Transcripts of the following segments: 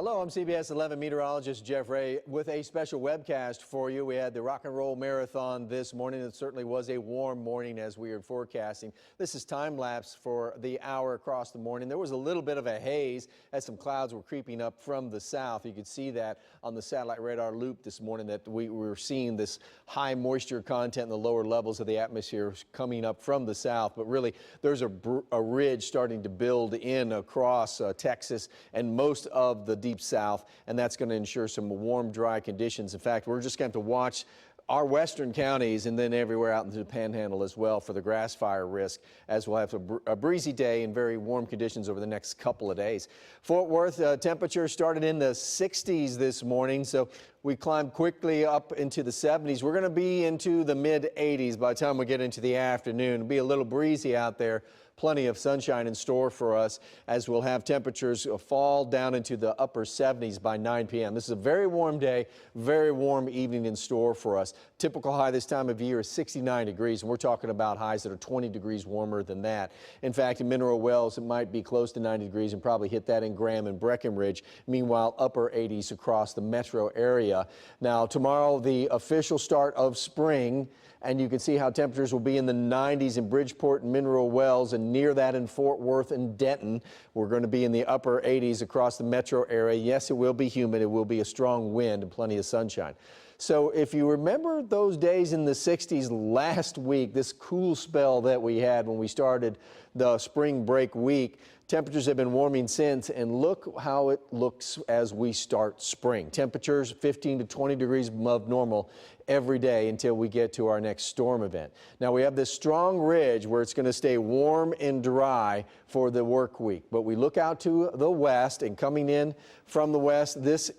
Hello, I'm CBS 11 meteorologist Jeff Ray with a special webcast for you. We had the Rock and Roll Marathon this morning. It certainly was a warm morning as we were forecasting. This is time lapse for the hour across the morning. There was a little bit of a haze as some clouds were creeping up from the south. You could see that on the satellite radar loop this morning that we were seeing this high moisture content in the lower levels of the atmosphere coming up from the south. But really, there's a ridge starting to build in across Texas and most of the deep south, and that's going to ensure some warm, dry conditions. In fact, we're just going to watch our western counties and then everywhere out into the panhandle as well for the grass fire risk, as we'll have a breezy day and very warm conditions over the next couple of days. Fort Worth temperature started in the 60s this morning, so we climbed quickly up into the 70s. We're going to be into the mid 80s by the time we get into the afternoon. It'll be a little breezy out there. Plenty of sunshine in store for us as we'll have temperatures fall down into the upper 70s by 9 p.m. This is a very warm day, very warm evening in store for us. Typical high this time of year is 69 degrees, and we're talking about highs that are 20 degrees warmer than that. In fact, in Mineral Wells, it might be close to 90 degrees and probably hit that in Graham and Breckenridge. Meanwhile, upper 80s across the metro area. Now, tomorrow, the official start of spring, and you can see how temperatures will be in the 90s in Bridgeport and Mineral Wells, and near that in Fort Worth and Denton. We're going to be in the upper 80s across the metro area. Yes, it will be humid. It will be a strong wind and plenty of sunshine. So if you remember those days in the 60s last week, this cool spell that we had when we started the spring break week, temperatures have been warming since, and look how it looks as we start spring. Temperatures 15 to 20 degrees above normal every day until we get to our next storm event. Now we have this strong ridge where it's going to stay warm and dry for the work week, but we look out to the west, and coming in from the west, this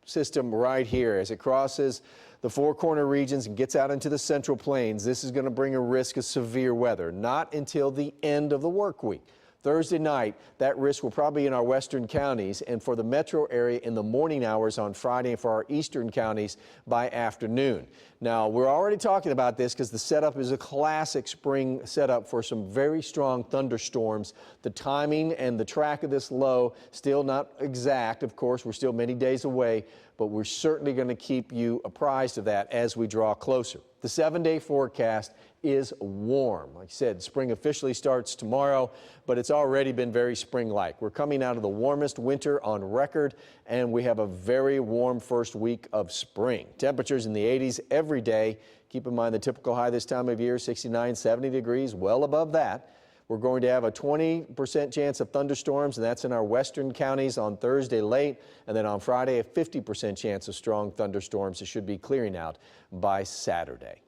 system right here as it crosses the Four Corner regions and gets out into the Central Plains. This is going to bring a risk of severe weather, not until the end of the work week. Thursday night, that risk will probably be in our western counties, and for the metro area in the morning hours on Friday, and for our eastern counties by afternoon. Now, we're already talking about this because the setup is a classic spring setup for some very strong thunderstorms. The timing and the track of this low still not exact. Of course, we're still many days away, but we're certainly going to keep you apprised of that as we draw closer. The 7-day forecast is warm. Like I said, spring officially starts tomorrow, but it's already been very spring-like. We're coming out of the warmest winter on record, and we have a very warm first week of spring. Temperatures in the 80s every day. Keep in mind the typical high this time of year, 69, 70 degrees, well above that. We're going to have a 20% chance of thunderstorms, and that's in our western counties on Thursday late. And then on Friday, a 50% chance of strong thunderstorms. It should be clearing out by Saturday.